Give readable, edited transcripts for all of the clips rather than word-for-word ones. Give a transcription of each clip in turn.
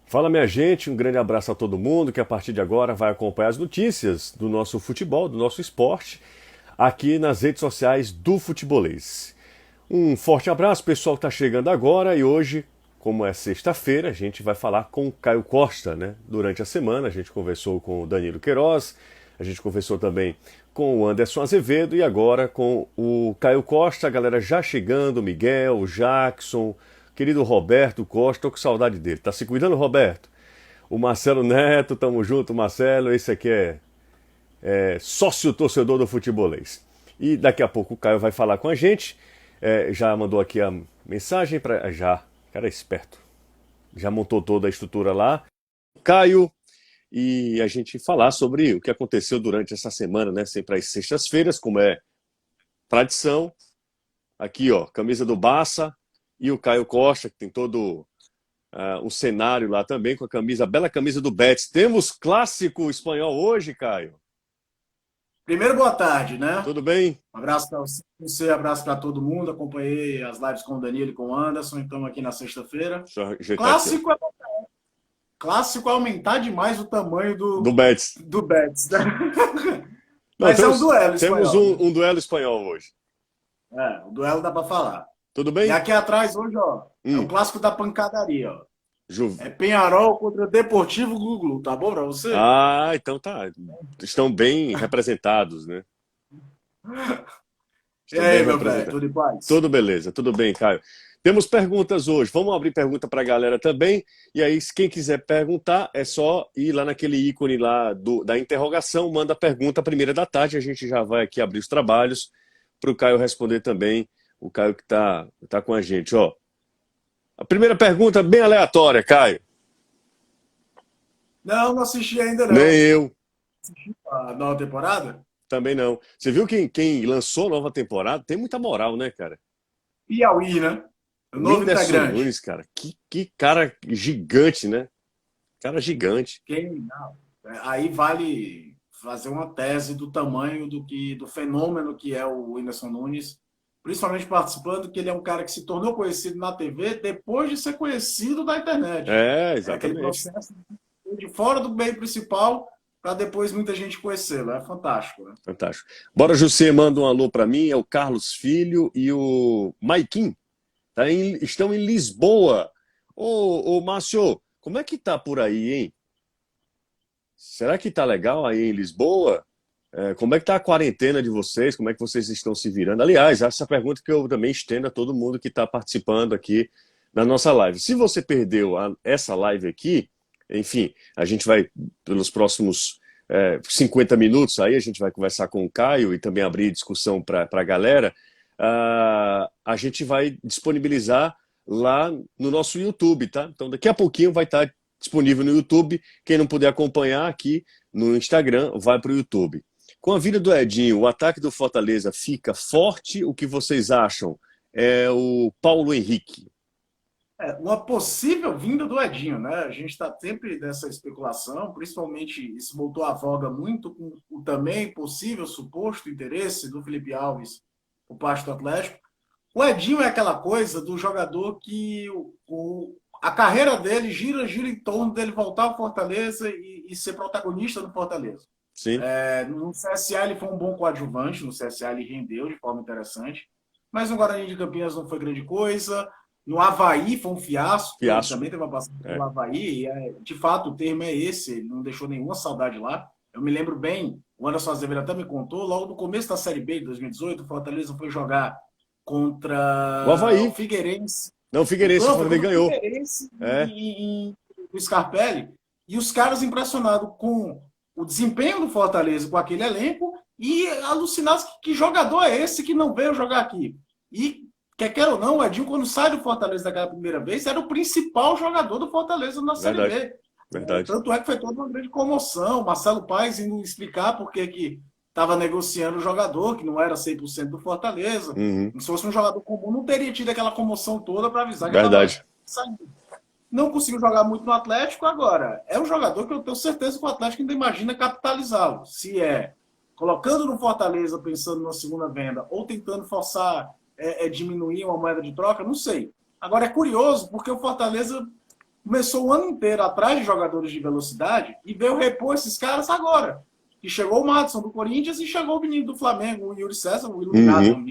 Fala, minha gente, um grande abraço a todo mundo que a partir de agora vai acompanhar as notícias do nosso futebol, do nosso esporte, aqui nas redes sociais do Futebolês. Um forte abraço, pessoal que está chegando agora e hoje, como é sexta-feira, a gente vai falar com o Caio Costa, né? Durante a semana a gente conversou com o Danilo Queiroz, a gente conversou também com o Anderson Azevedo e agora com o Caio Costa, a galera já chegando, o Miguel, o Jackson, querido Roberto Costa, tô com saudade dele. Tá se cuidando, Roberto? O Marcelo Neto, tamo junto, Marcelo. Esse aqui é sócio torcedor do Futebolês. E daqui a pouco o Caio vai falar com a gente. Já mandou aqui a mensagem para já. Cara, é esperto. Já montou toda a estrutura lá. Caio, e a gente falar sobre o que aconteceu durante essa semana, né? Sempre às sextas-feiras, como é tradição. Aqui, ó, camisa do Barça e o Caio Costa, que tem todo o cenário lá também, com a camisa, a bela camisa do Betis. Temos clássico espanhol hoje, Caio. Primeiro, boa tarde, né? Tudo bem? Um abraço para você, abraço para todo mundo. Acompanhei as lives com o Danilo e com o Anderson, então aqui na sexta-feira. Deixa eu ajeitar aqui. Clássico é aumentar demais o tamanho Do Betis. do Betis, né? Não, Mas é um duelo temos espanhol, né? um duelo espanhol hoje. O duelo dá para falar. Tudo E bem? aqui atrás hoje, ó, é o clássico da pancadaria, ó. Ju... É Penharol contra Deportivo Glu, tá bom para você? Ah, então tá. Estão bem representados, né? E Estão bem aí, meu velho, representados. tudo em paz? Tudo beleza, tudo bem, Caio. Temos perguntas hoje. Vamos abrir pergunta para a galera também. E aí, quem quiser perguntar, é só ir lá naquele ícone lá da interrogação, manda a pergunta à primeira da tarde. A gente já vai aqui abrir os trabalhos para o Caio responder também. O Caio que tá com a gente, ó. A primeira pergunta bem aleatória, Caio. Não assisti ainda Nem não. eu, A nova temporada? também não. Você viu quem lançou a nova temporada? Tem muita moral, né, cara? Piauí, né? O novo Whindersson integrante. Nunes, cara. Que cara gigante, né? Cara gigante. Não. Aí vale fazer uma tese do tamanho do fenômeno que é o Whindersson Nunes, principalmente participando que ele é um cara que se tornou conhecido na TV depois de ser conhecido na internet. É, É aquele exatamente. processo de fora do meio principal para depois muita gente conhecê-lo. É fantástico, né? Fantástico. Bora, José, manda um alô para mim. É o Carlos Filho e o Maikin. Estão em Lisboa. Ô, Márcio, como é que tá por aí, hein? Será que tá legal aí em Lisboa? Como é que tá a quarentena de vocês? Como é que vocês estão se virando? Aliás, essa pergunta que eu também estendo a todo mundo que está participando aqui na nossa live. Se você perdeu essa live aqui, enfim, a gente vai, pelos próximos 50 minutos, aí a gente vai conversar com o Caio e também abrir discussão para a galera. A gente vai disponibilizar lá no nosso YouTube, tá? Então, daqui a pouquinho vai estar disponível no YouTube. Quem não puder acompanhar aqui no Instagram, vai para o YouTube. Com a vinda do Edinho, o ataque do Fortaleza fica forte? O que vocês acham? É o Paulo Henrique. Uma possível vinda do Edinho, né? A gente está sempre nessa especulação, principalmente isso voltou à voga muito com o também possível suposto interesse do Felipe Alves por parte do Atlético. O Edinho é aquela coisa do jogador que a carreira dele gira em torno dele voltar ao Fortaleza e ser protagonista do Fortaleza. Sim. No CSA ele foi um bom coadjuvante, no CSA ele rendeu de forma interessante, mas no Guarani de Campinas não foi grande coisa. No Avaí foi um fiasco. Ele também teve uma passagem pelo Avaí, e de fato o termo é esse, ele não deixou nenhuma saudade lá. Eu me lembro bem, o Anderson Azevedo até me contou, logo no começo da Série B de 2018, o Fortaleza foi jogar contra o Avaí. O Figueirense. Não, o Figueirense, o Fortaleza ganhou. Figueirense no Scarpelli, e os caras impressionados com o desempenho do Fortaleza com aquele elenco e alucinados que jogador é esse que não veio jogar aqui. E quer ou não, o Edinho, quando sai do Fortaleza daquela primeira vez, era o principal jogador do Fortaleza na Série B. Verdade. Tanto é que foi toda uma grande comoção. Marcelo Paes indo explicar por que estava negociando o jogador, que não era 100% do Fortaleza. Uhum. Se fosse um jogador comum, não teria tido aquela comoção toda para avisar que Verdade. estava saindo. Não conseguiu jogar muito no Atlético agora. É um jogador que eu tenho certeza que o Atlético ainda imagina capitalizá-lo. Se é colocando no Fortaleza, pensando na segunda venda, ou tentando forçar diminuir uma moeda de troca, não sei. Agora é curioso, porque o Fortaleza começou o ano inteiro atrás de jogadores de velocidade e veio repor esses caras agora. E chegou o Madison do Corinthians e chegou o menino do Flamengo, o Yuri César, o iluminado.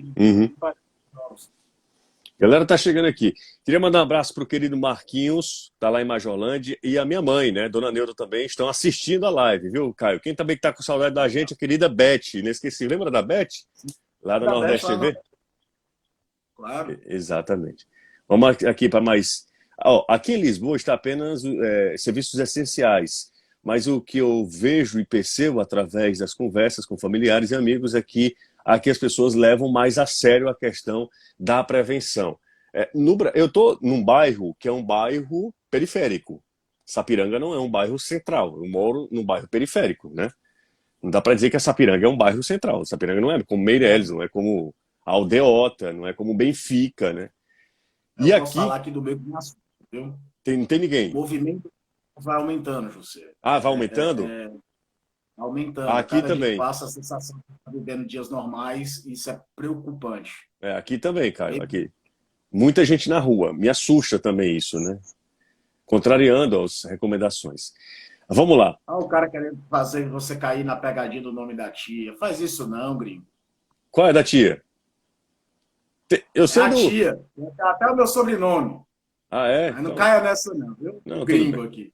Galera tá chegando aqui. Queria mandar um abraço pro querido Marquinhos, tá lá em Majolândia, e a minha mãe, né, Dona Neuda também, estão assistindo a live, viu, Caio? Quem também tá com saudade da gente, a querida Beth, inesquecível. Lembra da Beth? Lá da Nordeste TV? Claro. Exatamente. Vamos aqui para mais... aqui em Lisboa está apenas serviços essenciais, mas o que eu vejo e percebo através das conversas com familiares e amigos é que aqui as pessoas levam mais a sério a questão da prevenção. Eu estou num bairro que é um bairro periférico. Sapiranga não é um bairro central. Eu moro num bairro periférico, né? Não dá para dizer que a Sapiranga é um bairro central. A Sapiranga não é como Meireles, não é como Aldeota, não é como Benfica, né? Eu posso falar aqui do meu viu? Não tem ninguém. O movimento vai aumentando, José. Ah, vai aumentando? Aumentando. Aqui também. Passa a sensação de estar vivendo dias normais, e isso é preocupante. Aqui também, Caio. Aqui. Muita gente na rua. Me assusta também isso, né? Contrariando as recomendações. Vamos lá. O cara querendo fazer você cair na pegadinha do nome da tia. Faz isso não, gringo. Qual é da tia? Eu sei tia. Até o meu sobrenome. É? Mas não caia nessa não, viu? Não, gringo aqui.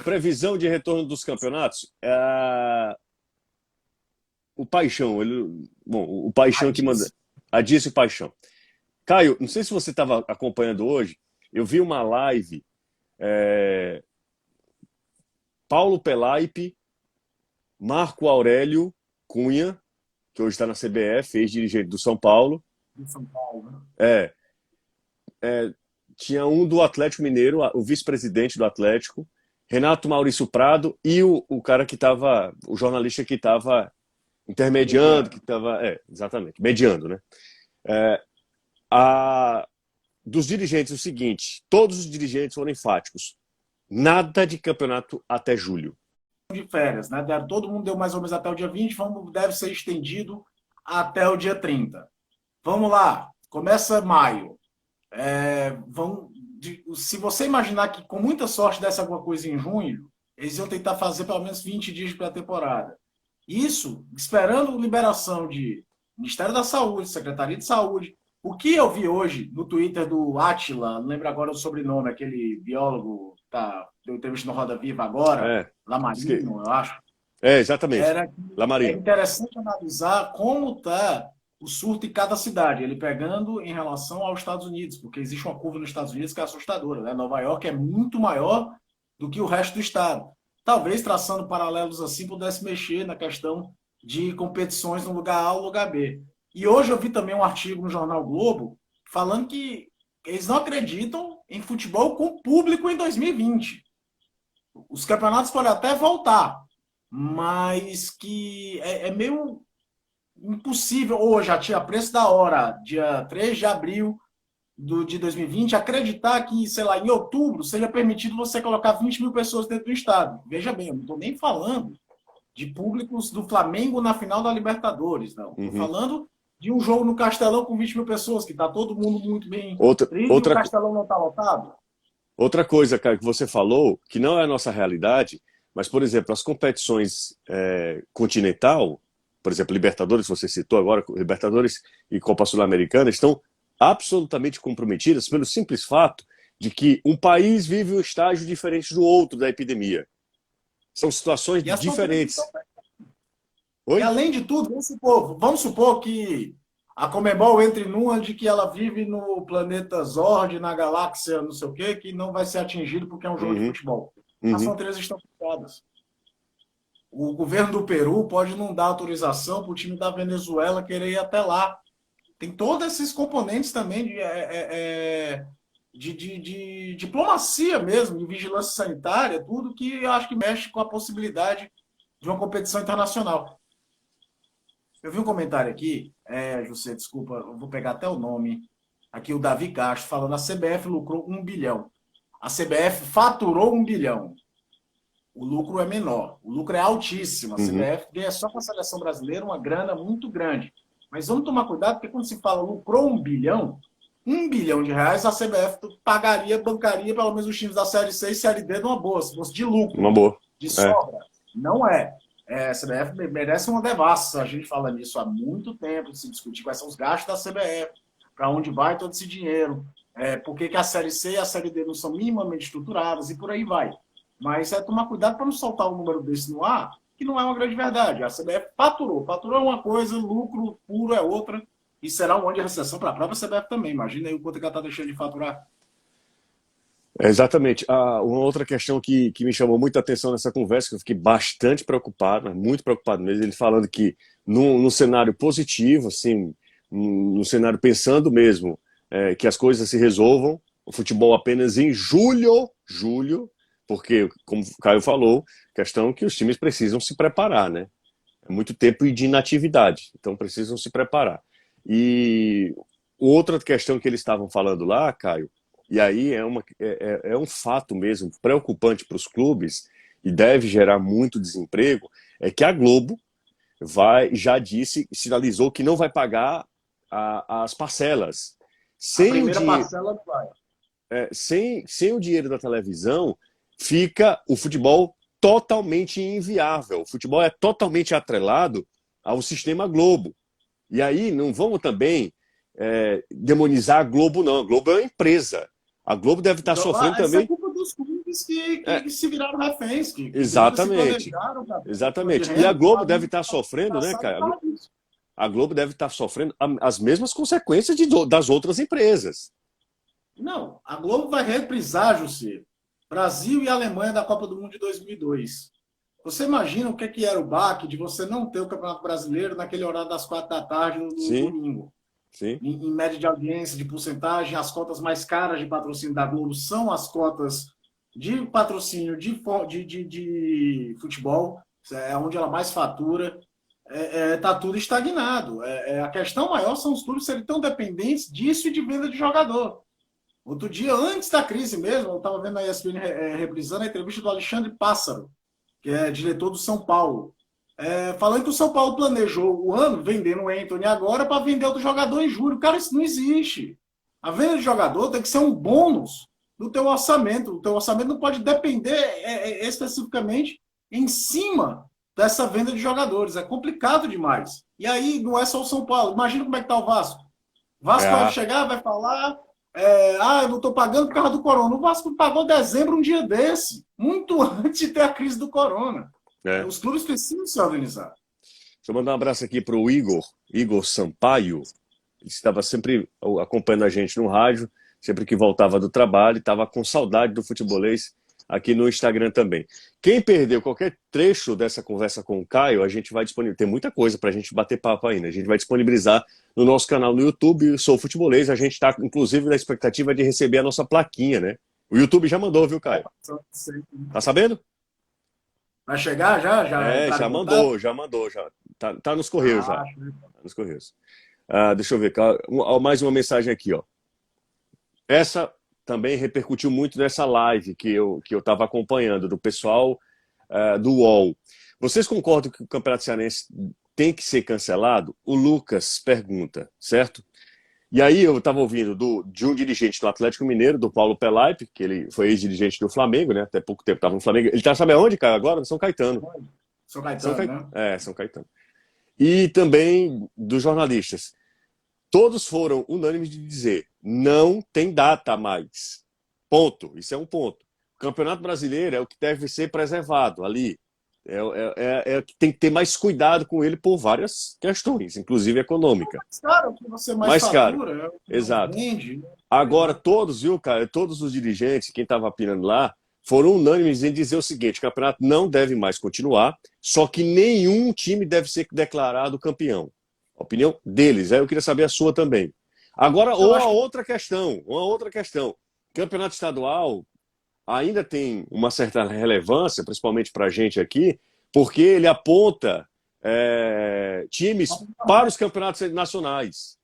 Previsão de retorno dos campeonatos. O Paixão, o Paixão que manda. Adício e Paixão. Caio, não sei se você estava acompanhando hoje, eu vi uma live. Paulo Pelaipe, Marco Aurélio Cunha, que hoje está na CBF, ex-dirigente do São Paulo. Do São Paulo, né? Tinha um do Atlético Mineiro, o vice-presidente do Atlético, Renato Maurício Prado, e o cara que estava, o jornalista que estava intermediando, que estava, exatamente, mediando, né? Dos dirigentes, o seguinte, todos os dirigentes foram enfáticos. Nada de campeonato até julho. De férias, né? Todo mundo deu mais ou menos até o dia 20, deve ser estendido até o dia 30. Vamos lá, começa maio. Se você imaginar que com muita sorte desse alguma coisa em junho, eles iam tentar fazer pelo menos 20 dias de pré-temporada. Isso esperando liberação de Ministério da Saúde, Secretaria de Saúde. O que eu vi hoje no Twitter do Átila, não lembro agora o sobrenome, aquele biólogo deu entrevista no Roda Viva agora, Lamarino, eu acho. Exatamente. É interessante analisar como está o surto em cada cidade, ele pegando em relação aos Estados Unidos, porque existe uma curva nos Estados Unidos que é assustadora, né? Nova York é muito maior do que o resto do estado. Talvez, traçando paralelos assim, pudesse mexer na questão de competições no lugar A ou lugar B. E hoje eu vi também um artigo no Jornal Globo falando que eles não acreditam em futebol com público em 2020. Os campeonatos podem até voltar, mas que é meio impossível, ou já tinha preço da hora, dia 3 de abril de 2020, acreditar que, sei lá, em outubro seja permitido você colocar 20 mil pessoas dentro do estádio. Veja bem, eu não estou nem falando de públicos do Flamengo na final da Libertadores, não. Estou falando de um jogo no Castelão com 20 mil pessoas, que está todo mundo muito bem. E o Castelão não está lotado. Outra coisa, cara, que você falou, que não é a nossa realidade, mas, por exemplo, as competições continental, por exemplo, Libertadores, você citou agora, Libertadores e Copa Sul-Americana, estão absolutamente comprometidas pelo simples fato de que um país vive um estágio diferente do outro da epidemia. São situações diferentes. E além de tudo, vamos supor que a Conmebol entre numa de que ela vive no planeta Zord, na galáxia não sei o quê, que não vai ser atingido porque é um jogo de futebol. As fronteiras estão fechadas. O governo do Peru pode não dar autorização para o time da Venezuela querer ir até lá. Tem todos esses componentes também de diplomacia mesmo, de vigilância sanitária, tudo que eu acho que mexe com a possibilidade de uma competição internacional. Eu vi um comentário aqui, José, desculpa, eu vou pegar até o nome, aqui o Davi Castro, falando: a CBF lucrou 1 bilhão. A CBF faturou 1 bilhão. O lucro é menor, o lucro é altíssimo. A CBF ganha só com a seleção brasileira uma grana muito grande. Mas vamos tomar cuidado, porque quando se fala lucrou 1 bilhão, R$ 1 bilhão, a CBF pagaria, bancaria pelo menos os times da Série C e Série D numa boa, se fosse de Uma lucro, boa. de É. sobra. Não é. A CBF merece uma devassa. A gente fala nisso há muito tempo, de se discutir quais são os gastos da CBF, para onde vai todo esse dinheiro, por que a Série C e a Série D não são minimamente estruturadas e por aí vai. Mas é tomar cuidado para não soltar um número desse no ar, que não é uma grande verdade. A CBF faturou. Faturou é uma coisa, lucro puro é outra. E será um monte de recessão para a própria CBF também. Imagina aí o quanto que ela está deixando de faturar. Exatamente. Uma outra questão que me chamou muita atenção nessa conversa, que eu fiquei bastante preocupado, mas muito preocupado mesmo, ele falando que num cenário positivo, assim, num cenário pensando mesmo que as coisas se resolvam, o futebol apenas em julho, porque, como o Caio falou, questão que os times precisam se preparar, né? É muito tempo de inatividade, então precisam se preparar. E outra questão que eles estavam falando lá, Caio, e aí é um fato mesmo preocupante para os clubes e deve gerar muito desemprego, é que a Globo já disse, sinalizou que não vai pagar as parcelas. A Sem o, primeira dinhe parcela vai. sem o dinheiro da televisão, fica o futebol totalmente inviável. O futebol é totalmente atrelado ao sistema Globo. E aí não vamos também demonizar a Globo, não. A Globo é uma empresa. A Globo deve estar Então, sofrendo essa é também. culpa dos clubes É, que se viraram reféns, que nunca se exatamente. planejaram para de Exatamente. E a renda, Globo deve estar sofrendo, né, passado cara? para isso. A Globo deve estar sofrendo as mesmas consequências das outras empresas. Não, a Globo vai reprisar, José, Brasil e Alemanha da Copa do Mundo de 2002. Você imagina o que era o baque de você não ter o Campeonato Brasileiro naquele horário das 4 da tarde no Sim, domingo? sim. Em média de audiência, de porcentagem, as cotas mais caras de patrocínio da Globo são as cotas de patrocínio de futebol, é onde ela mais fatura. Tá tudo estagnado. A questão maior são os clubes serem tão dependentes disso e de venda de jogador. Outro dia, antes da crise mesmo, eu estava vendo a ESPN reprisando a entrevista do Alexandre Pássaro, que é diretor do São Paulo, falando que o São Paulo planejou o ano vendendo o Antony agora para vender outro jogador em julho. Cara, isso não existe. A venda de jogador tem que ser um bônus do teu orçamento. O teu orçamento não pode depender especificamente em cima dessa venda de jogadores. É complicado demais. E aí não é só o São Paulo. Imagina como é que está o Vasco. O Vasco vai É, chegar, vai falar, eu não estou pagando por causa do corona. O Vasco pagou dezembro um dia desse, muito antes de ter a crise do corona. é. Os clubes precisam se organizar. Deixa eu mandar um abraço aqui para o Igor Sampaio. Ele estava sempre acompanhando a gente no rádio, sempre que voltava do trabalho, estava com saudade do futebolês aqui no Instagram também. Quem perdeu qualquer trecho dessa conversa com o Caio, a gente vai disponibilizar. Tem muita coisa para a gente bater papo ainda. A gente vai disponibilizar no nosso canal no YouTube, Sou Futebolês. A gente está, inclusive, na expectativa de receber a nossa plaquinha, né? O YouTube já mandou, viu, Caio? Tá sabendo? Vai chegar já? Já mandou, já. Tá nos Correios já. Tá nos Correios. Deixa eu ver, mais uma mensagem aqui, ó. Essa também repercutiu muito nessa live que eu estava acompanhando, do pessoal do UOL. Vocês concordam que o Campeonato Cearense tem que ser cancelado? O Lucas pergunta, certo? E aí eu estava ouvindo de um dirigente do Atlético Mineiro, do Paulo Pelaipe, que ele foi ex-dirigente do Flamengo, né? Até pouco tempo estava no Flamengo. Ele tá, sabe aonde, cara, agora? No São Caetano. São Caetano, né? São Caetano. E também dos jornalistas. Todos foram unânimes de dizer, não tem data mais. Ponto. Isso é um ponto. O Campeonato Brasileiro é o que deve ser preservado ali. Tem que ter mais cuidado com ele por várias questões, inclusive econômica. Mais caro, que você mais fatura, caro. Exato. Vende. Agora, todos, viu, cara, todos os dirigentes, quem estava apinando lá, foram unânimes em dizer o seguinte: o campeonato não deve mais continuar, só que nenhum time deve ser declarado campeão. A opinião deles. Aí eu queria saber a sua também. Agora, uma outra questão. Campeonato estadual ainda tem uma certa relevância, principalmente para a gente aqui, porque ele aponta times para os campeonatos nacionais.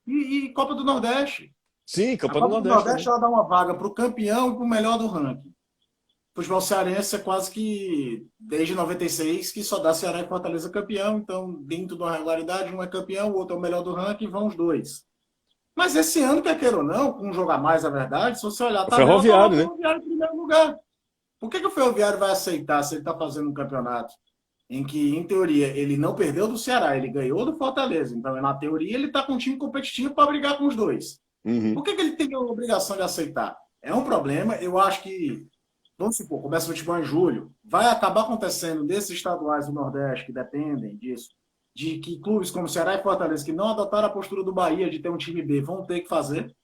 E Copa do Nordeste. Sim, Copa do Nordeste ela dá uma vaga para o campeão e para o melhor do ranking. O futebol cearense é quase que, desde 96, que só dá Ceará e Fortaleza campeão. Então, dentro de uma regularidade, um é campeão, o outro é o melhor do ranking, vão os dois. Mas esse ano, quer queira ou não, com um jogo a mais, a verdade, se você olhar a O tabela, tá lá o Ferroviário, né? Ferroviário em primeiro lugar. Por que o Ferroviário vai aceitar se ele está fazendo um campeonato em que, em teoria, ele não perdeu do Ceará, ele ganhou do Fortaleza? Então, na teoria, ele está com um time competitivo para brigar com os dois. Uhum. Por que ele tem a obrigação de aceitar? É um problema. Eu acho que, vamos supor, começa o futebol em julho, vai acabar acontecendo desses estaduais do Nordeste que dependem disso, de que clubes como Ceará e Fortaleza, que não adotaram a postura do Bahia de ter um time B, vão ter que fazer.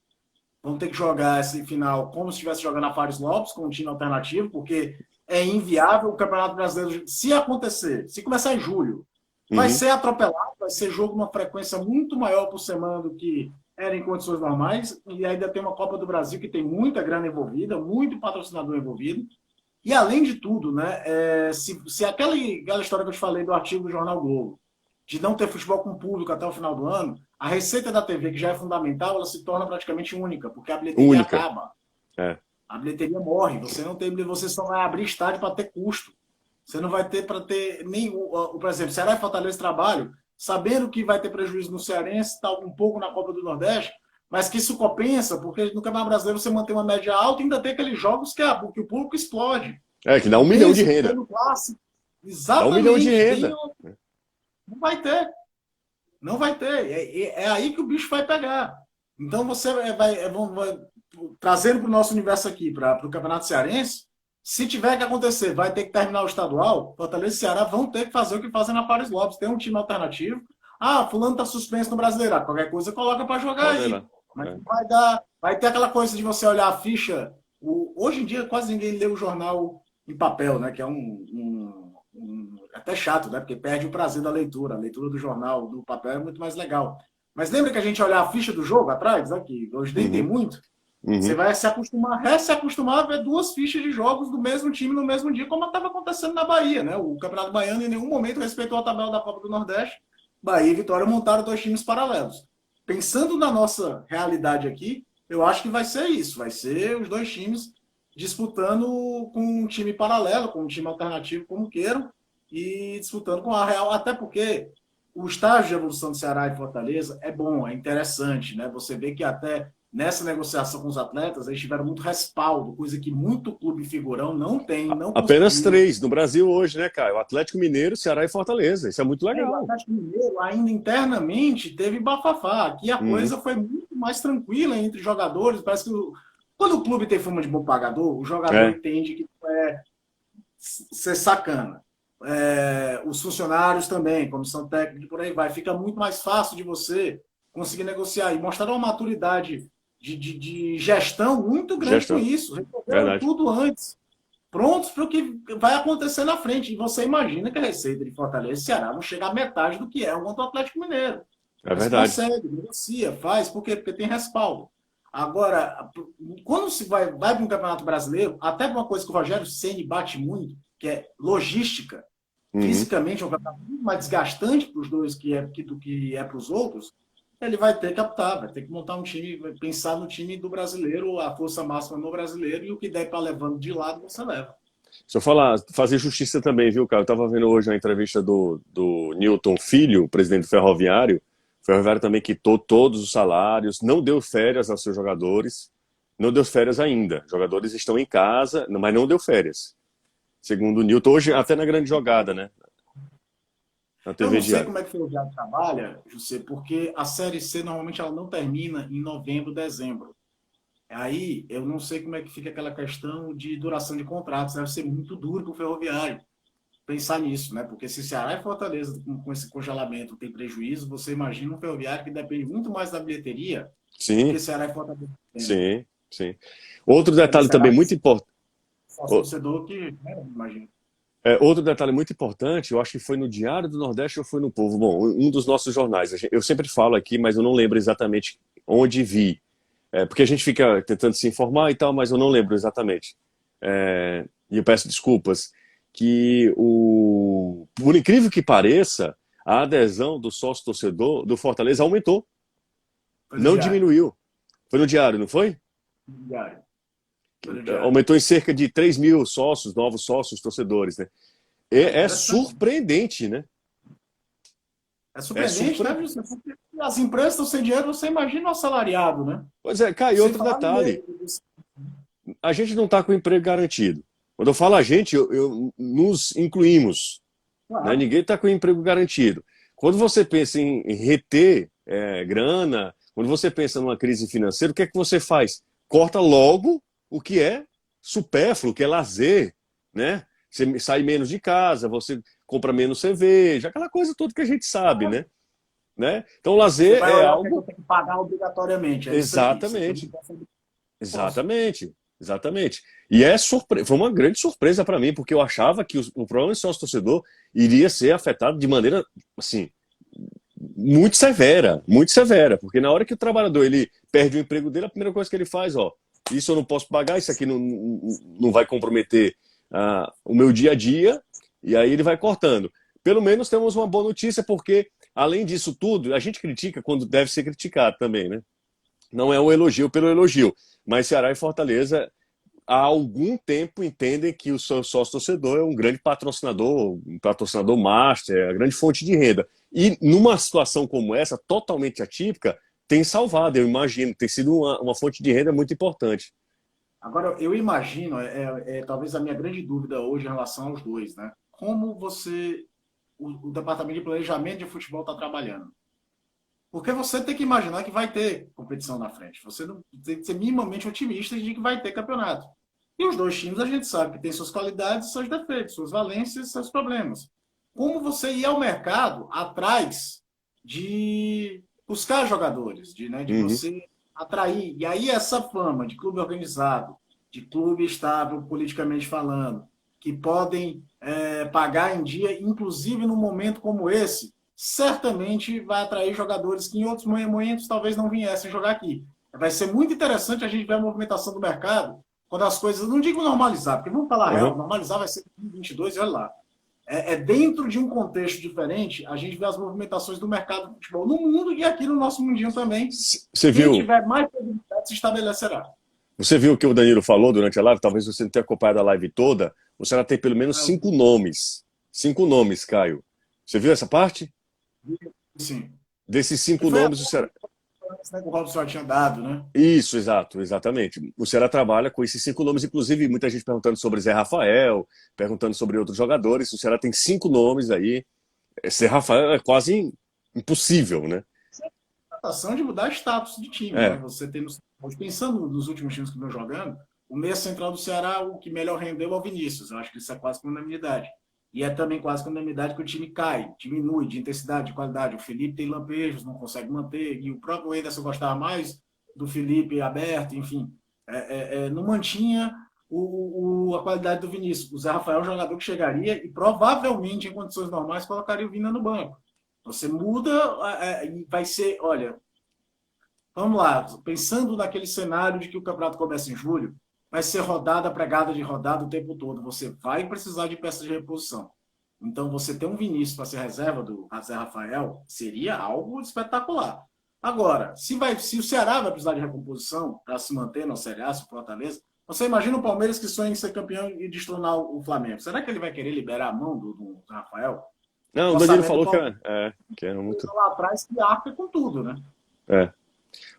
Vão ter que jogar esse final como se estivesse jogando a Fares Lopes, com um time alternativo, porque é inviável o Campeonato Brasileiro. Se acontecer, se começar em julho, vai Uhum. ser atropelado, vai ser jogo numa frequência muito maior por semana do que era em condições normais, e ainda tem uma Copa do Brasil que tem muita grana envolvida, muito patrocinador envolvido, e além de tudo, né, se aquela história que eu te falei do artigo do Jornal Globo, de não ter futebol com público até o final do ano, a receita da TV, que já é fundamental, ela se torna praticamente única, porque a bilheteria Única. acaba. É. A bilheteria morre. Você não tem, você só vai abrir estádio para ter custo. Você não vai ter para ter nem, por exemplo, Ceará e Fortaleza trabalham, sabendo que vai ter prejuízo no Cearense, tá um pouco na Copa do Nordeste, mas que isso compensa, porque no Campeonato Brasileiro você mantém uma média alta e ainda tem aqueles jogos que o público explode. É, que dá 1 milhão de Pense que renda. no clássico. Dá 1 milhão de Exatamente. renda. Não vai ter. Não vai ter. É aí que o bicho vai pegar. Então você vai trazendo para o nosso universo aqui, para o Campeonato Cearense, se tiver que acontecer, vai ter que terminar o estadual, Fortaleza e Ceará vão ter que fazer o que fazem na Fares Lopes. Tem um time alternativo. Ah, fulano está suspenso no Brasileirão. Qualquer coisa coloca para jogar Bota aí aí. lá. Mas É. vai ter aquela coisa de você olhar a ficha. Hoje em dia quase ninguém lê o jornal em papel, né? Que é até chato, né? Porque perde o prazer da leitura. A leitura do jornal, do papel é muito mais legal. Mas lembra que a gente olhar a ficha do jogo atrás, aqui, hoje nem tem Uhum. muito. Você Uhum. vai se acostumar a ver duas fichas de jogos do mesmo time no mesmo dia, como estava acontecendo na Bahia, né? O Campeonato Baiano em nenhum momento respeitou a tabela da Copa do Nordeste. Bahia e Vitória montaram dois times paralelos. Pensando na nossa realidade aqui, eu acho que vai ser isso. Vai ser os dois times disputando com um time paralelo, com um time alternativo, como queiram, e disputando com a Real, até porque o estágio de evolução do Ceará e Fortaleza é bom, é interessante, né? Você vê que até nessa negociação com os atletas, eles tiveram muito respaldo, coisa que muito clube figurão não tem, não Apenas conseguiu. 3 no Brasil hoje, né, Caio? Atlético Mineiro, Ceará e Fortaleza. Isso é muito O legal. Atlético Mineiro ainda internamente teve bafafá. Aqui a Uhum. coisa foi muito mais tranquila entre jogadores. Parece que quando o clube tem fama de bom pagador, o jogador É. entende que é ser sacana. Os funcionários também, comissão técnica e por aí vai. Fica muito mais fácil de você conseguir negociar e mostrar uma maturidade de gestão muito grande com Gestão. isso. Resolveram Verdade. tudo antes. Prontos para o que vai acontecer na frente. E você imagina que a receita de Fortaleza e Ceará não chega à metade do que é o contra o Atlético Mineiro. É Mas verdade. consegue, negocia, faz. Por quê? Porque tem respaldo. Agora, quando se vai para um Campeonato Brasileiro, até para uma coisa que o Rogério Ceni bate muito, que é logística, Uhum. fisicamente é um campeonato muito mais desgastante para os dois do que é para os outros, ele vai ter que optar, vai ter que montar um time, vai pensar no time do brasileiro, a força máxima no brasileiro, e o que der para levando de lado, você leva. Se eu falar, fazer justiça também, viu, cara? Eu tava vendo hoje a entrevista do Newton Filho, presidente do Ferroviário. O Ferroviário também quitou todos os salários, não deu férias aos seus jogadores, não deu férias ainda. Os jogadores estão em casa, mas não deu férias. Segundo o Newton, hoje até na grande jogada, né? Na Eu TV não sei Diário. como é que o Ferroviário trabalha, José, porque a Série C normalmente ela não termina em novembro, dezembro. Aí eu não sei como é que fica aquela questão de duração de contratos. Deve ser muito duro para o Ferroviário pensar nisso, né? Porque se Ceará e Fortaleza com esse congelamento tem prejuízo, você imagina um Ferroviário que depende muito mais da bilheteria do que Sim, Ceará e Fortaleza tem. sim, sim. Outro Deve detalhe ser também mais muito importante. sócio torcedor que, né, imagina. Outro detalhe muito importante, eu acho que foi no Diário do Nordeste ou foi no Povo. Bom, um dos nossos jornais. Eu sempre falo aqui, mas eu não lembro exatamente onde vi. Porque a gente fica tentando se informar e tal, mas eu não lembro exatamente. E eu peço desculpas. Por incrível que pareça, a adesão do sócio-torcedor do Fortaleza aumentou, Foi no não diário. diminuiu. Foi no Diário, não foi? No diário. Foi no diário. Aumentou em cerca de 3 mil sócios, novos sócios, torcedores, né? É É interessante. surpreendente, né? É É surpreendente, né, surpreendente. José? as empresas estão sem dinheiro, você imagina o assalariado, né? Pois é, Caio, Sem outro falar no detalhe. meio disso. A gente não está com emprego garantido. Quando eu falo a gente, nos incluímos. Né? Claro. Ninguém está com emprego garantido. Quando você pensa em reter grana, quando você pensa numa crise financeira, o que é que você faz? Corta logo o que é supérfluo, o que é lazer, né? Você sai menos de casa, você compra menos cerveja, aquela coisa toda que a gente sabe, né? Então, o Você lazer vai é olhar o que é que eu algo. tenho que pagar obrigatoriamente. É isso aqui. Você tem Exatamente. que imposto. Exatamente, exatamente. E foi uma grande surpresa para mim, porque eu achava que o problema de sócio-torcedor iria ser afetado de maneira, assim, muito severa, porque na hora que o trabalhador ele perde o emprego dele, a primeira coisa que ele faz, ó, isso eu não posso pagar, isso aqui não vai comprometer o meu dia a dia, e aí ele vai cortando. Pelo menos temos uma boa notícia, porque além disso tudo, a gente critica quando deve ser criticado também, né? Não é um elogio pelo elogio, mas Ceará e Fortaleza há algum tempo entendem que o seu sócio-torcedor é um grande patrocinador, um patrocinador master, é a grande fonte de renda. E numa situação como essa, totalmente atípica, tem salvado, eu imagino, tem sido uma fonte de renda muito importante. Agora, eu imagino, talvez a minha grande dúvida hoje em relação aos dois, né? Como o departamento de planejamento de futebol está trabalhando? Porque você tem que imaginar que vai ter competição na frente. Você não tem que ser minimamente otimista de que vai ter campeonato. E os dois times a gente sabe que tem suas qualidades, seus defeitos, suas valências, seus problemas. Como você ir ao mercado atrás de buscar jogadores, de Uhum. você atrair. E aí essa fama de clube organizado, de clube estável politicamente falando, que podem pagar em dia, inclusive num momento como esse, certamente vai atrair jogadores que em outros momentos talvez não viessem jogar aqui. Vai ser muito interessante a gente ver a movimentação do mercado quando as coisas, não digo normalizar, porque vamos falar a real, Uhum. normalizar vai ser 2022 e olha lá. Dentro de um contexto diferente, a gente vê as movimentações do mercado de futebol no mundo e aqui no nosso mundinho também. Você Quem viu, tiver mais possibilidade se estabelecerá. você viu o que o Danilo falou durante a live? Talvez você não tenha acompanhado a live toda. O Ceará tem pelo menos cinco nomes. Cinco nomes, Caio. Você viu essa parte? Sim. Desses Que cinco foi a nomes, o Ceará. que o Robson já tinha dado, né? Isso, exato, exatamente. O Ceará trabalha com esses cinco nomes, inclusive muita gente perguntando sobre Zé Rafael, perguntando sobre outros jogadores. O Ceará tem cinco nomes aí. Zé Rafael é quase impossível, né? Tratação de mudar status de time, né? É. Você tem, pensando nos últimos times que estão jogando, o meia central do Ceará, o que melhor rendeu é o Vinícius. Eu acho que isso é quase com unanimidade. E é também quase com unanimidade que o time cai, diminui de intensidade, de qualidade. O Felipe tem lampejos, não consegue manter. E o próprio Anderson gostava mais do Felipe aberto, enfim. Não mantinha a qualidade do Vinícius. O Zé Rafael é um jogador que chegaria e provavelmente, em condições normais, colocaria o Vina no banco. Você muda e vai ser, olha, vamos lá, pensando naquele cenário de que o campeonato começa em julho, vai ser rodada pregada de rodada o tempo todo. Você vai precisar de peças de reposição. Então, você ter um Vinícius para ser reserva do Zé Rafael seria algo espetacular. Agora, se o Ceará vai precisar de recomposição para se manter na Série A, se o Fortaleza, você imagina o Palmeiras que sonha em ser campeão e destronar o Flamengo. Será que ele vai querer liberar a mão do Rafael? Não, O o Danilo orçamento do falou Palmeiras que era muito. lá atrás que arca com tudo, né? É.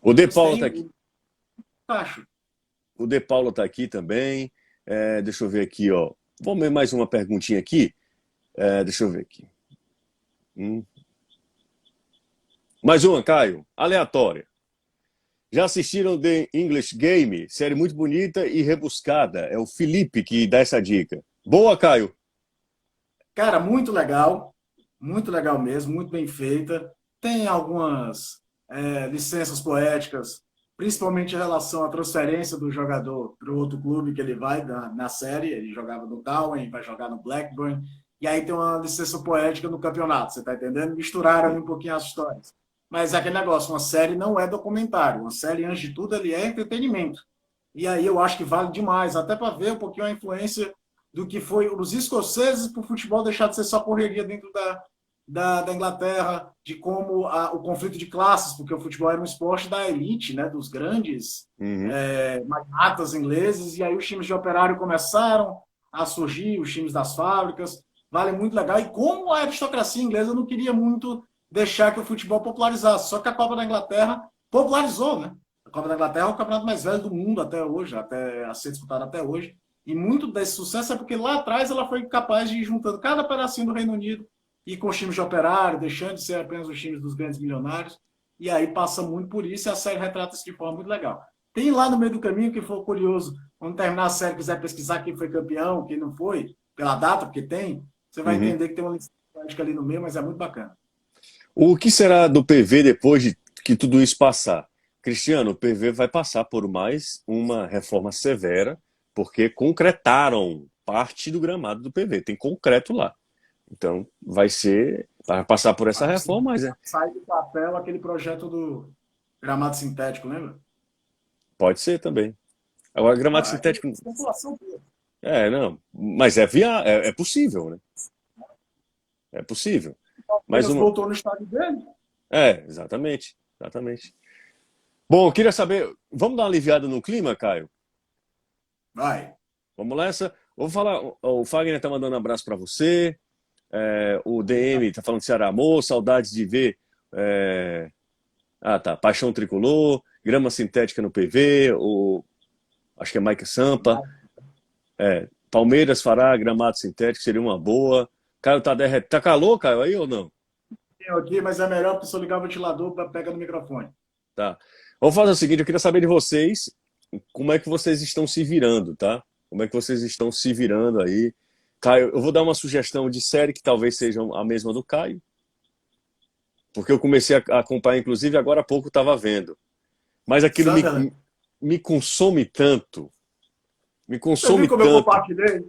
O De Eles Paula tá têm aqui. o tacho. O De Paula tá aqui também. Deixa eu ver aqui, ó. Vamos ver mais uma perguntinha aqui. Deixa eu ver aqui. Mais uma, Caio. Aleatória. Já assistiram The English Game? Série muito bonita e rebuscada. É o Felipe que dá essa dica. Boa, Caio. Cara, muito legal mesmo, muito bem feita. Tem algumas licenças poéticas, principalmente em relação à transferência do jogador para o outro clube que ele vai na série. Ele jogava no Dowen, vai jogar no Blackburn. E aí tem uma licença poética no campeonato, você está entendendo? Misturaram ali um pouquinho as histórias. Mas é aquele negócio, uma série não é documentário. Uma série, antes de tudo, ali é entretenimento. E aí eu acho que vale demais, até para ver um pouquinho a influência do que foi os escoceses para o futebol deixar de ser só correria dentro da Inglaterra, de como o conflito de classes, porque o futebol era um esporte da elite, né, dos grandes Uhum. magnatas ingleses, e aí os times de operário começaram a surgir, os times das fábricas, vale muito legal. E como a aristocracia inglesa não queria muito deixar que o futebol popularizasse. Só que a Copa da Inglaterra popularizou, né? A Copa da Inglaterra é o campeonato mais velho do mundo até hoje, até a ser disputado até hoje. E muito desse sucesso é porque lá atrás ela foi capaz de ir juntando cada pedacinho do Reino Unido e com os times de operário, deixando de ser apenas os times dos grandes milionários. E aí passa muito por isso e a série retrata isso de forma muito legal. Tem lá no meio do caminho, que for curioso, quando terminar a série, quiser pesquisar quem foi campeão, quem não foi, pela data, porque tem, você vai Uhum. entender que tem uma lista ali no meio, mas é muito bacana. O que será do PV depois de que tudo isso passar? Cristiano, o PV vai passar por mais uma reforma severa, porque concretaram parte do gramado do PV. Tem concreto lá. Então, vai passar por essa reforma, mas Sai do papel aquele projeto do gramado sintético, lembra? pode ser também. Agora, gramado Ah, aquele sintético, especulação pura. não, mas é possível, né? É possível. O Mas Palmeiras uma, voltou no estádio dele. exatamente, exatamente. Bom, eu queria saber, vamos dar uma aliviada no clima, Caio? Vai. Vamos nessa. Vou falar, o Fagner tá mandando um abraço para você. O DM tá falando de Ceará Amor, saudades de ver. é, tá. Paixão Tricolor, grama sintética no PV, acho que é Mike Sampa. Palmeiras fará gramado sintético, seria uma boa. Caio tá derretendo. Tá calor, Caio, aí ou não? Tenho aqui, mas é melhor a pessoa ligar o ventilador para pegar no microfone. Tá. Vamos fazer o seguinte, eu queria saber de vocês, como é que vocês estão se virando, tá? Como é que vocês estão se virando aí? Caio, eu vou dar uma sugestão de série que talvez seja a mesma do Caio, porque eu comecei a acompanhar, inclusive agora há pouco estava vendo. Mas aquilo Sunderland. me consome tanto, me Você viu consome como eu tanto. compartilhei?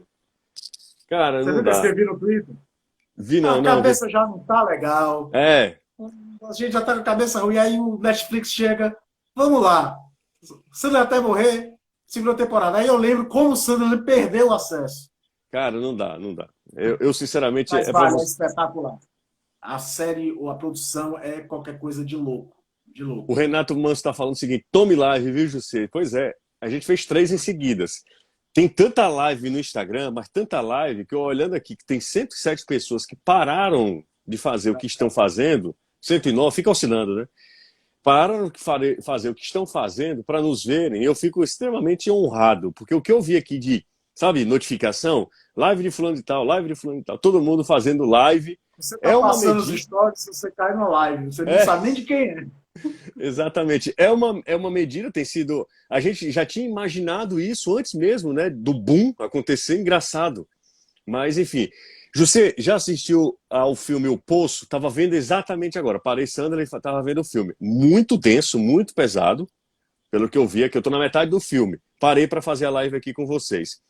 Cara, Você não viu que eu dá. escrevi no Twitter? Vi A não, não, vi. cabeça já não tá legal. É, A gente já tá com a cabeça ruim. Aí o Netflix chega. Vamos lá. Sunderland até morrer. Segunda temporada. Aí eu lembro como o Sunderland perdeu o acesso. cara, não dá, não dá. Eu sinceramente, Mas é para vale, é você. espetacular. A série ou a produção é qualquer coisa de louco. De O louco. Renato Manso está falando o seguinte: tome live, viu, José? Pois é, a gente fez 3 em seguidas. Tem tanta live no Instagram, mas tanta live, que eu olhando aqui, que tem 107 pessoas que pararam de fazer o que estão fazendo, 109, fica oscilando, né? Pararam de fazer o que estão fazendo para nos verem. Eu fico extremamente honrado, porque o que eu vi aqui de, sabe, notificação, live de fulano de tal, live de fulano de tal, todo mundo fazendo live, Você tá é uma passando os medida. stories, você cai na live. Você não É, sabe nem de quem é. exatamente. É uma medida, tem sido. A gente já tinha imaginado isso antes mesmo, né? Do boom acontecer, engraçado. Mas, enfim. José, já assistiu ao filme O Poço? Estava vendo exatamente agora. Parei, Sandra, e estava vendo o filme. Muito denso, muito pesado, pelo que eu vi, é que eu estou na metade do filme. Parei para fazer a live aqui com vocês.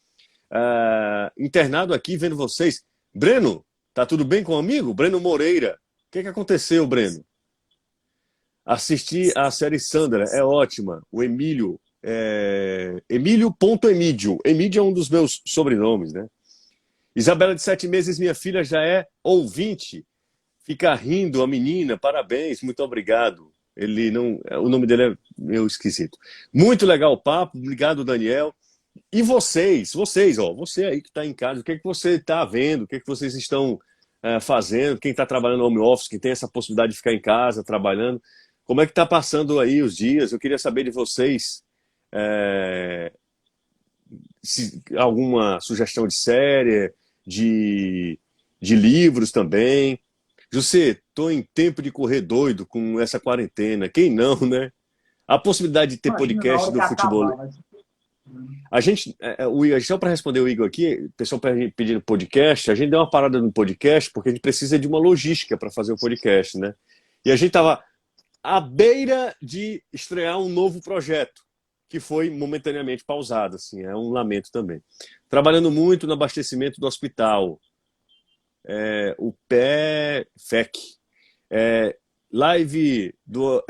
Internado aqui, vendo vocês. Breno, tá tudo bem com o amigo? Breno Moreira. O que aconteceu, Breno? Assisti a série Sandra, é ótima. O Emílio, Emílio.emídio. Emídio é um dos meus sobrenomes, né? Isabela, de 7 meses, minha filha já é ouvinte. Fica rindo, a menina, parabéns, muito obrigado. Ele não, o nome dele é meio esquisito. Muito legal o papo, obrigado, Daniel. E vocês, ó, você aí que está em casa, o que é que você está vendo? O que é que vocês estão fazendo? Quem está trabalhando no home office, que tem essa possibilidade de ficar em casa trabalhando, como é que está passando aí os dias? Eu queria saber de vocês, é, se alguma sugestão de série, de, de livros também. José, tô em tempo de correr doido com essa quarentena. Quem não, né? A possibilidade de ter Imagina na podcast hora que do futebol. acabar. Mas... A gente, só para responder o Igor aqui, o pessoal pedindo podcast, a gente deu uma parada no podcast porque a gente precisa de uma logística para fazer o podcast, né? E a gente estava à beira de estrear um novo projeto, que foi momentaneamente pausado, assim, é um lamento também. Trabalhando muito no abastecimento do hospital, o PFEC, live do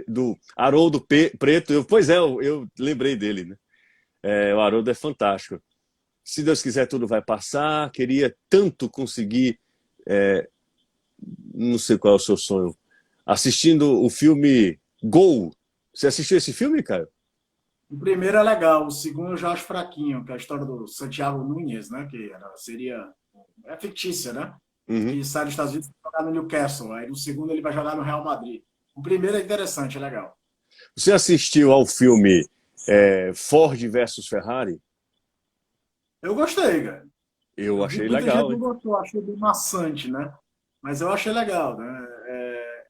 do Haroldo Preto, pois é, eu lembrei dele, né? O Haroldo é fantástico. Se Deus quiser, tudo vai passar. Queria tanto conseguir, não sei qual é o seu sonho, assistindo o filme Gol. Você assistiu esse filme, cara? O primeiro é legal, o segundo eu já acho fraquinho, que é a história do Santiago Nunes, né? Que seria. É fictícia, né? Uhum. que sai dos Estados Unidos para jogar no Newcastle. Aí no segundo ele vai jogar no Real Madrid. O primeiro é interessante, é legal. Você assistiu ao filme Ford versus Ferrari? Eu gostei, cara. Eu Eu vi achei que muita gente legal, não hein? gostou, achou bem maçante, né? Mas eu achei legal, né?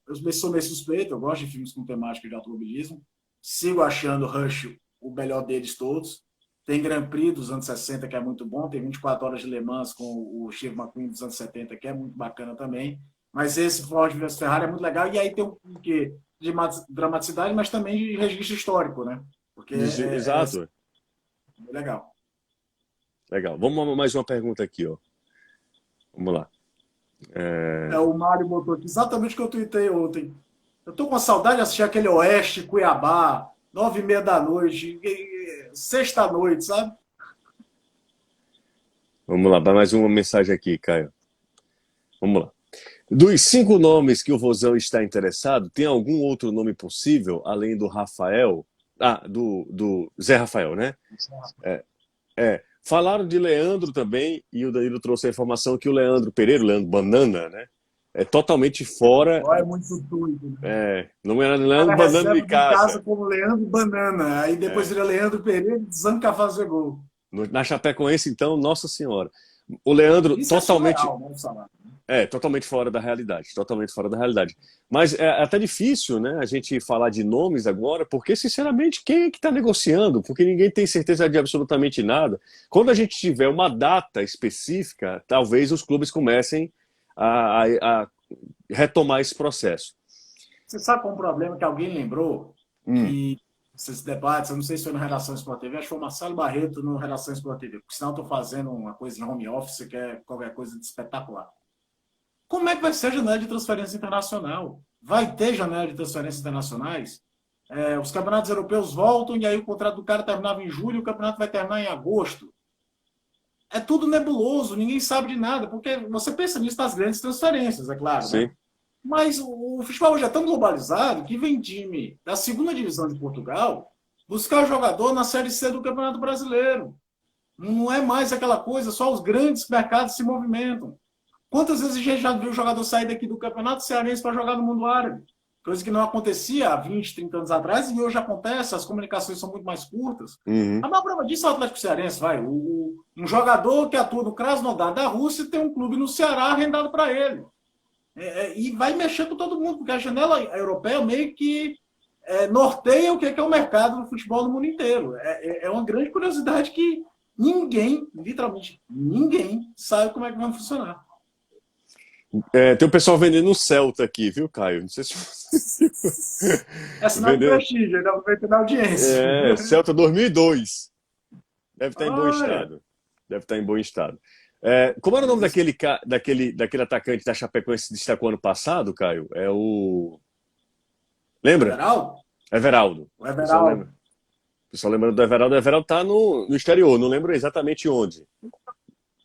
Eu sou meio suspeito, eu gosto de filmes com temática de automobilismo. Sigo achando Rush o melhor deles todos. Tem Grand Prix dos anos 60, que é muito bom. Tem 24 horas de Le Mans com o Steve McQueen dos anos 70, que é muito bacana também. Mas esse Ford vs Ferrari é muito legal. E aí tem um quê de dramaticidade, mas também de registro histórico, né? Porque Exato. legal. Legal. Vamos a mais uma pergunta aqui, ó. Vamos lá. O Mário botou aqui exatamente o que eu tuitei ontem. Eu tô com saudade de assistir aquele Oeste, Cuiabá, 9h30 da noite, sexta-noite, sabe? Vamos lá, dá mais uma mensagem aqui, Caio. Vamos lá. Dos 5 nomes que o Vozão está interessado, tem algum outro nome possível, além do Rafael? Ah, do Zé Rafael, né? Falaram de Leandro também, e o Danilo trouxe a informação que o Leandro Pereira, o Leandro Banana, né? É totalmente fora. Não é muito doido, né? Não era O Leandro cara Banana de recebe em casa casa. como Leandro Banana, aí depois É. vira Leandro Pereira desanca a fazer gol. Na Chapecoense, então, Nossa Senhora. O Leandro Isso é totalmente surreal, né, o salário? totalmente fora da realidade, totalmente fora da realidade. Mas é até difícil, né, a gente falar de nomes agora, porque, sinceramente, quem é que está negociando? Porque ninguém tem certeza de absolutamente nada. Quando a gente tiver uma data específica, talvez os clubes comecem a retomar esse processo. Você sabe qual é um problema que alguém lembrou? Hum, Que esses debates, eu não sei se foi no Redação Sport TV, acho que foi o Marcelo Barreto no Redação Sport TV, porque senão eu estou fazendo uma coisa em home office, que é qualquer coisa de espetacular. Como é que vai ser a janela de transferência internacional? Vai ter janela de transferências internacionais? Os campeonatos europeus voltam e aí o contrato do cara terminava em julho e o campeonato vai terminar em agosto. É tudo nebuloso, ninguém sabe de nada, porque você pensa nisso nas grandes transferências, é claro, né? sim. Mas o futebol hoje é tão globalizado que vem time da segunda divisão de Portugal buscar jogador na Série C do Campeonato Brasileiro. Não é mais aquela coisa, só os grandes mercados se movimentam. Quantas vezes a gente já viu jogador sair daqui do Campeonato Cearense para jogar no mundo árabe? Coisa que não acontecia há 20, 30 anos atrás e hoje acontece, as comunicações são muito mais curtas. Uhum. A maior prova disso é o Atlético Cearense, vai. Um jogador que atua no Krasnodar da Rússia tem um clube no Ceará arrendado para ele. E vai mexer com todo mundo, porque a janela europeia meio que norteia o que é o mercado do futebol no mundo inteiro. É uma grande curiosidade que ninguém, literalmente ninguém, sabe como é que vai funcionar. Tem o pessoal vendendo um Celta aqui, viu, Caio? Não sei se você É sinal de vendendo. prestígio, ainda vai ter na audiência. Celta 2002. Deve estar em bom Olha, estado. Deve estar em bom estado. Como era o nome daquele atacante da Chapecoense que se destacou ano passado, Caio? É o. Lembra? Everaldo? Everaldo. O O pessoal Everaldo. lembra? O pessoal lembra do Everaldo. O Everaldo tá no exterior, não lembro exatamente onde.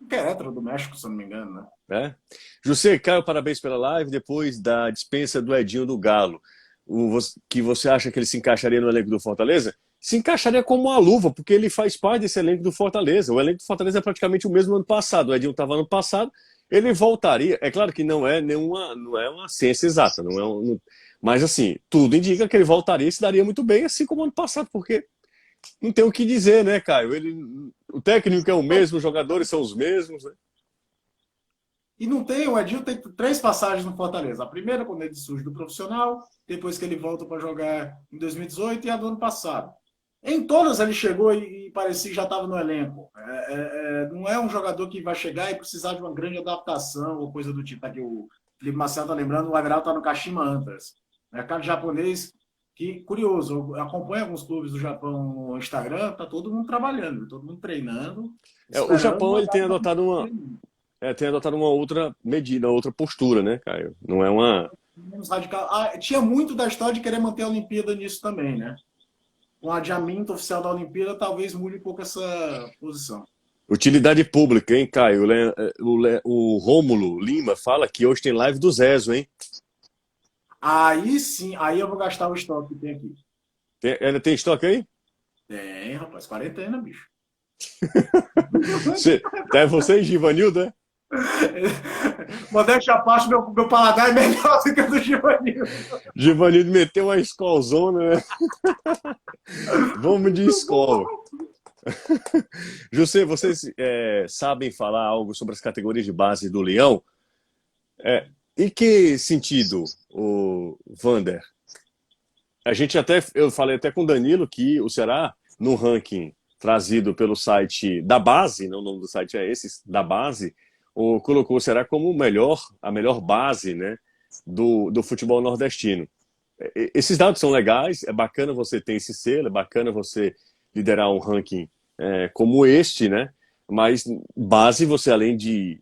Querétaro do México, se eu não me engano, né? Né? José, Caio, parabéns pela live. Depois da dispensa do Edinho do Galo, que você acha que ele se encaixaria no elenco do Fortaleza? Se encaixaria como uma luva, porque ele faz parte desse elenco do Fortaleza. O elenco do Fortaleza é praticamente o mesmo ano passado. O Edinho estava ano passado, ele voltaria. É claro que não é uma ciência exata, mas assim, tudo indica que ele voltaria e se daria muito bem, assim como ano passado, porque não tem o que dizer, né, Caio? O técnico é o mesmo, os jogadores são os mesmos, né? E não tem, o Edinho tem 3 passagens no Fortaleza. A primeira, quando ele surge do profissional, depois que ele volta para jogar em 2018 e a do ano passado. Em todas ele chegou e parecia que já estava no elenco. Não é um jogador que vai chegar e precisar de uma grande adaptação ou coisa do tipo. Aqui o Felipe Marcelo está lembrando, o Everaldo está no Kashima Antlers. Mercado japonês, que curioso, eu acompanho alguns clubes do Japão no Instagram, tá todo mundo trabalhando, todo mundo treinando, O esperando Japão uma ele tem data. adotado uma outra medida, outra postura, né, Caio? Não é uma. Menos radical. Tinha muito da história de querer manter a Olimpíada nisso também, né? Com o adiamento oficial da Olimpíada, talvez mude um pouco essa posição. Utilidade pública, hein, Caio? O Rômulo Lima fala que hoje tem live do Zezo, hein? Aí sim, aí eu vou gastar o estoque que tem aqui. Ela tem estoque aí? Tem, rapaz, quarentena, bicho. É você e Givanildo, né? Modéstia à parte, meu paladar é melhor do que o do Givanildo. Givanildo meteu uma escolzona, né? Vamos de escola. José, vocês sabem falar algo sobre as categorias de base do Leão? Em que sentido, o Vander? Eu falei até com o Danilo que o Ceará, no ranking trazido pelo site da base, não, o nome do site é esse, da base, colocou o Ceará como a melhor base, né, do futebol nordestino. Esses dados são legais, é bacana você ter esse selo, é bacana você liderar um ranking como este, né? Mas base você, além de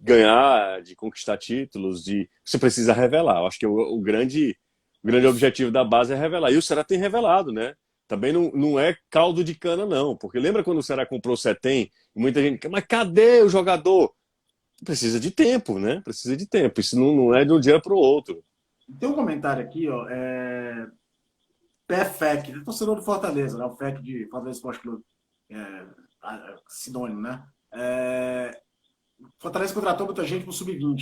ganhar, de conquistar títulos, você precisa revelar. Eu acho que o grande objetivo da base é revelar. E o Ceará tem revelado, né? Também não é caldo de cana, não. Porque lembra quando o Ceará comprou o Setem? Muita gente, mas cadê o jogador? Precisa de tempo, né? Precisa de tempo. Isso não é de um dia para o outro. Tem um comentário aqui, ó. PFEC, torcedor do Fortaleza, né? O FEC de Fortaleza Esporte Clube. Sinônimo, né? Fortaleza contratou muita gente para o sub-20.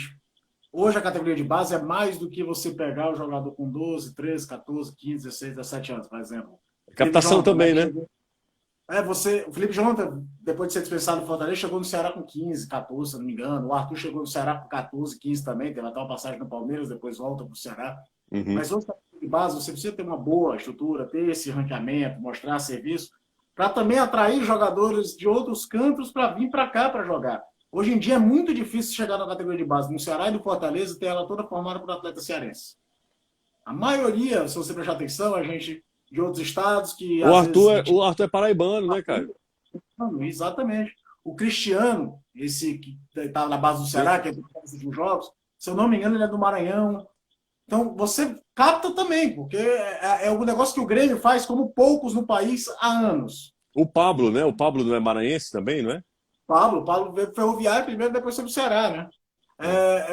Hoje a categoria de base é mais do que você pegar o jogador com 12, 13, 14, 15, 16, 17 anos, por exemplo. Captação Jonathan, também, né? né? O Felipe Jonathan, depois de ser dispensado do Fortaleza, chegou no Ceará com 15, 14, se não me engano. O Arthur chegou no Ceará com 14, 15 também. Teve até uma passagem no Palmeiras, depois volta para o Ceará. Uhum. Mas hoje, de base, você precisa ter uma boa estrutura, ter esse ranqueamento, mostrar serviço, para também atrair jogadores de outros cantos para vir para cá para jogar. Hoje em dia é muito difícil chegar na categoria de base no Ceará e no Fortaleza e ter ela toda formada por atletas cearenses. A maioria, se você prestar atenção, é gente de outros estados que às vezes... O Arthur é paraibano, né, cara? Exatamente. O Cristiano, esse que está na base do Ceará, que é dos últimos jogos, se eu não me engano, ele é do Maranhão. Então, você capta também, porque é um negócio que o Grêmio faz como poucos no país há anos. O Pablo, né? O Pablo não é maranhense também, não é? Pablo veio Ferroviário primeiro, depois foi pro Ceará, né?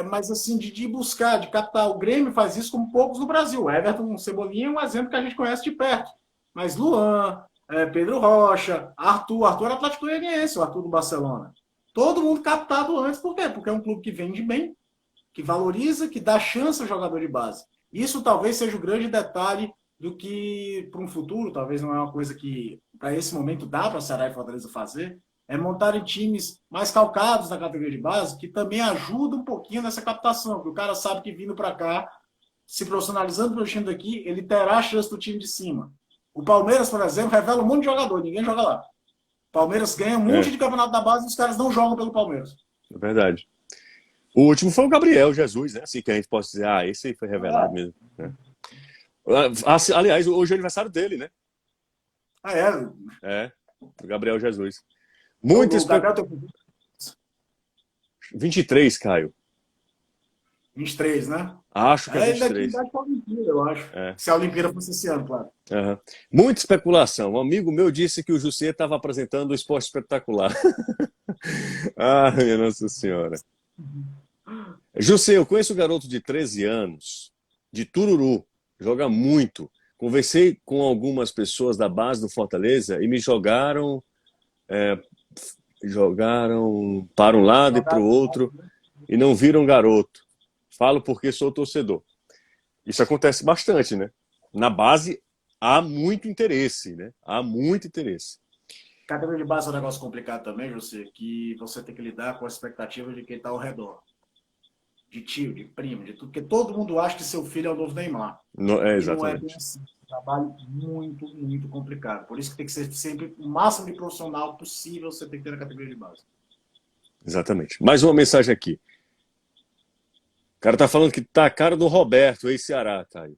Mas assim, de buscar, de captar. O Grêmio faz isso como poucos no Brasil. O Everton Cebolinha é um exemplo que a gente conhece de perto. Mas Luan, Pedro Rocha, Arthur era Atlético Goianiense, o Arthur do Barcelona. Todo mundo captado antes, por quê? Porque é um clube que vende bem, que valoriza, que dá chance ao jogador de base. Isso talvez seja o grande detalhe do que, para um futuro, talvez não é uma coisa que, para esse momento, dá para Ceará e Fortaleza fazer, é montarem times mais calcados na categoria de base, que também ajuda um pouquinho nessa captação, porque o cara sabe que vindo para cá, se profissionalizando pelo time daqui, ele terá a chance do time de cima. O Palmeiras, por exemplo, revela um monte de jogador, ninguém joga lá. O Palmeiras ganha um monte de campeonato da base e os caras não jogam pelo Palmeiras. É verdade. O último foi o Gabriel Jesus, né? Assim que a gente pode dizer, esse aí foi revelado mesmo. Né? Aliás, hoje é o aniversário dele, né? O Gabriel Jesus. Muito o Gabriel tem 23, Caio. 23, né? Acho que é Ainda tem 23. idade para a Olimpíada, eu acho. Se a Olimpíada fosse esse ano, claro. Uhum. Muita especulação. Um amigo meu disse que o Jussier estava apresentando o Esporte Espetacular. Minha Nossa Senhora. Jussier, eu conheço um garoto de 13 anos, de Tururu, joga muito. Conversei com algumas pessoas da base do Fortaleza e me jogaram para um lado e para o outro e não viram garoto. Falo porque sou torcedor. Isso acontece bastante, né? Na base há muito interesse, né? Há muito interesse. Categoria de base é um negócio complicado também, José, que você tem que lidar com a expectativa de quem está ao redor. De tio, de primo, de tudo. Porque todo mundo acha que seu filho é o novo Neymar. Exatamente. E não é bem assim. Um trabalho muito, muito complicado. Por isso que tem que ser sempre o máximo de profissional possível você tem que ter na categoria de base. Exatamente. Mais uma mensagem aqui. O cara tá falando que tá a cara do Roberto, ex-Ceará, Caio.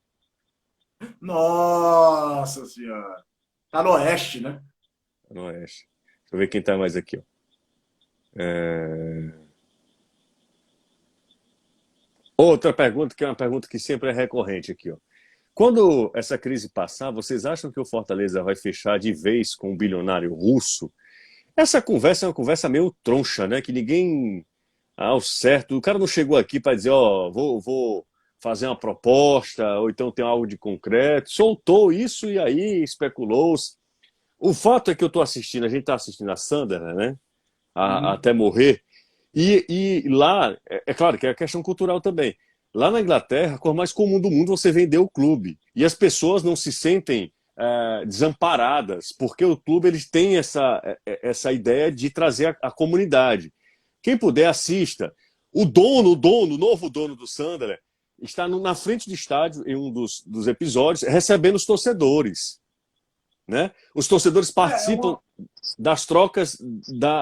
Nossa Senhora. Tá no Oeste, né? Tá no Oeste. Deixa eu ver quem tá mais aqui, ó. Outra pergunta, que é uma pergunta que sempre é recorrente aqui, ó. Quando essa crise passar, vocês acham que o Fortaleza vai fechar de vez com um bilionário russo? Essa conversa é uma conversa meio troncha, né? Que ninguém ao certo. O cara não chegou aqui para dizer, vou fazer uma proposta, ou então tem algo de concreto. Soltou isso e aí especulou. O fato é que eu estou assistindo, a gente está assistindo a Sandra, né? Até morrer. E lá, é claro que é a questão cultural também. Lá na Inglaterra, a coisa mais comum do mundo é você vender o clube. E as pessoas não se sentem desamparadas, porque o clube eles têm essa ideia de trazer a comunidade. Quem puder, assista. O novo dono do Sunderland, está na frente do estádio, em um dos episódios, recebendo os torcedores. Né? Os torcedores participam das trocas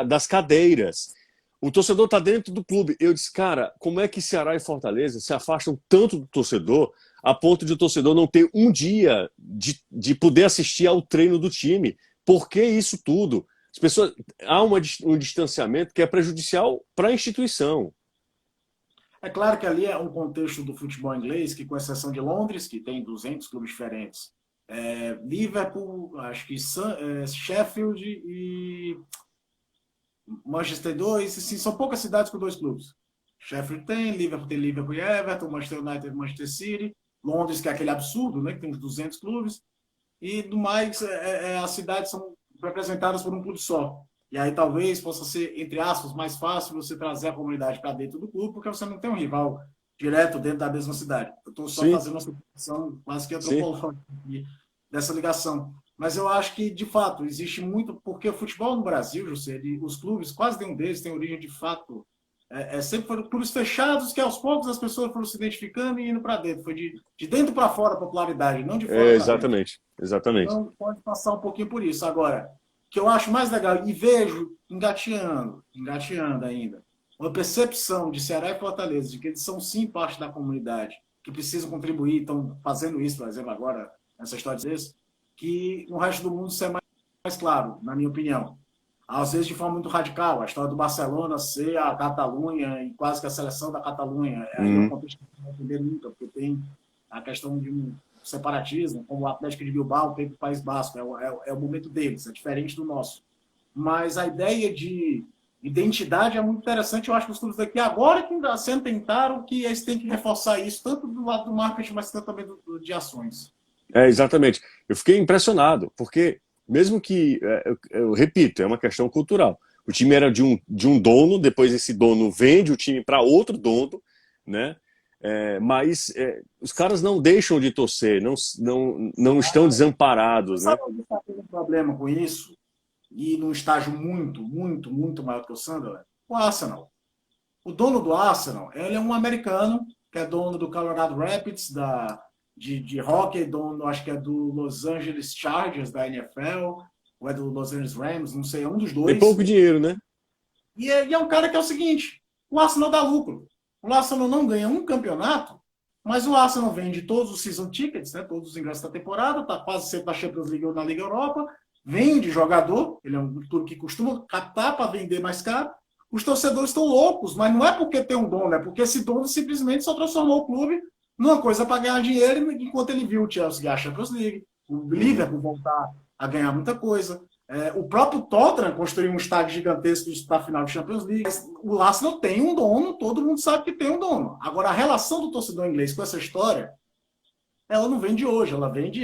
das cadeiras. O torcedor está dentro do clube. Eu disse, cara, como é que Ceará e Fortaleza se afastam tanto do torcedor a ponto de o torcedor não ter um dia de poder assistir ao treino do time? Por que isso tudo? As pessoas, há um distanciamento que é prejudicial para a instituição. É claro que ali é um contexto do futebol inglês, que com exceção de Londres, que tem 200 clubes diferentes, Liverpool, acho que Sheffield e Manchester 2, assim, são poucas cidades com 2 clubes. Sheffield tem Liverpool e Everton, Manchester United e Manchester City, Londres, que é aquele absurdo, né, que tem uns 200 clubes, e do mais, as cidades são representadas por um clube só. E aí talvez possa ser, entre aspas, mais fácil você trazer a comunidade para dentro do clube, porque você não tem um rival direto dentro da mesma cidade. Eu estou só fazendo uma suposição quase que antropológica dessa ligação. Mas eu acho que, de fato, existe muito, porque o futebol no Brasil, José, os clubes, quase nenhum deles tem origem de fato. Sempre foram clubes fechados, que aos poucos as pessoas foram se identificando e indo para dentro. Foi de dentro para fora a popularidade, não de fora para Exatamente, dentro. exatamente. Então, pode passar um pouquinho por isso. Agora, o que eu acho mais legal, e vejo engateando ainda, uma percepção de Ceará e Fortaleza, de que eles são sim parte da comunidade, que precisam contribuir, estão fazendo isso, por exemplo, agora, nessa história desse, que no resto do mundo isso é mais claro, na minha opinião. Às vezes de forma muito radical, a história do Barcelona ser a Catalunha e quase que a seleção da Catalunha, aí é um contexto que não vai entender nunca, porque tem a questão de um separatismo, como o Atlético de Bilbao tem para o País Basco, é o momento deles, é diferente do nosso. Mas a ideia de identidade é muito interessante, eu acho que os clubes daqui agora que ainda sendo tentaram que eles têm que reforçar isso, tanto do lado do marketing, mas também de ações. Exatamente. Eu fiquei impressionado, porque mesmo que, eu repito, é uma questão cultural. O time era de um dono, depois esse dono vende o time para outro dono, né? Mas os caras não deixam de torcer, não estão desamparados. Sabe Né? onde está tendo um problema com isso? E num estágio muito, muito, muito maior que o Sunderland? O Arsenal. O dono do Arsenal, ele é um americano, que é dono do Colorado Rapids, de hockey, dono, acho que é do Los Angeles Chargers, da NFL, ou é do Los Angeles Rams, não sei, é um dos dois. Tem pouco dinheiro, né? E é um cara que é o seguinte, o Arsenal dá lucro. O Arsenal não ganha um campeonato, mas o Arsenal vende todos os season tickets, né, todos os ingressos da temporada, está quase sempre na Champions League ou na Liga Europa, vende jogador, ele é um clube que costuma captar para vender mais caro. Os torcedores estão loucos, mas não é porque tem um dono, é porque esse dono simplesmente só transformou o clube numa coisa para ganhar dinheiro, enquanto ele viu o Chelsea ganhar a Champions League, o Liverpool voltar a ganhar muita coisa. O próprio Tottenham construiu um estádio gigantesco para a final de Champions League. O Arsenal tem um dono, todo mundo sabe que tem um dono. Agora, a relação do torcedor inglês com essa história, ela não vem de hoje, ela vem de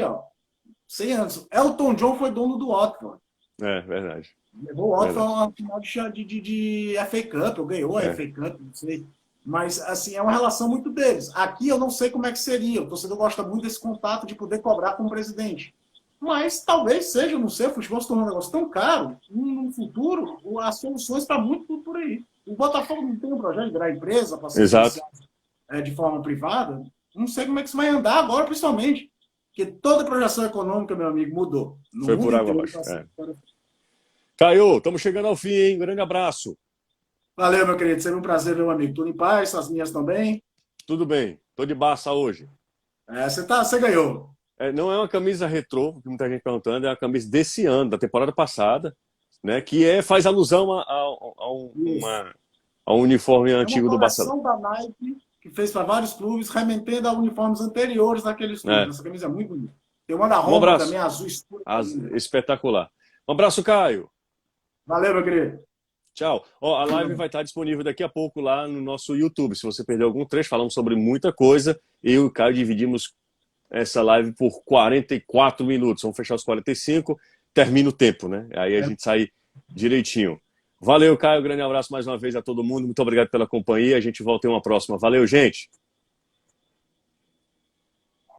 100 anos. Elton John foi dono do Watford. Verdade. Levou o Watford a uma final de FA Cup, ou ganhou a FA Cup, não sei. Mas, assim, é uma relação muito deles. Aqui eu não sei como é que seria. O torcedor gosta muito desse contato de poder cobrar com o presidente. Mas talvez seja, não sei, o futebol se tornou um negócio tão caro, no futuro, as soluções estão muito tudo por aí. O Botafogo não tem um projeto de virar empresa para ser de forma privada. Não sei como é que isso vai andar agora, principalmente. Porque toda a projeção econômica, meu amigo, mudou. Foi por água abaixo. Caio, estamos chegando ao fim, hein? Grande abraço. Valeu, meu querido. Sempre um prazer, meu amigo. Tudo em paz, as minhas também. Tudo bem. Tô de Barça hoje. Você ganhou. Não é uma camisa retrô, que muita gente perguntando, é uma camisa desse ano, da temporada passada, né? Que faz alusão a um uniforme antigo do Barcelona. É uma coleção da Nike que fez para vários clubes, remetendo a uniformes anteriores daqueles clubes. Essa camisa é muito bonita. Tem uma da Roma também, azul escuro. Espetacular. Um abraço, Caio. Valeu, meu querido. Tchau. A live vai estar disponível daqui a pouco lá no nosso YouTube. Se você perdeu algum trecho, falamos sobre muita coisa. Eu e o Caio dividimos essa live por 44 minutos. Vamos fechar os 45, termina o tempo, né? Aí a gente sai direitinho. Valeu, Caio. Grande abraço mais uma vez a todo mundo. Muito obrigado pela companhia. A gente volta em uma próxima. Valeu, gente.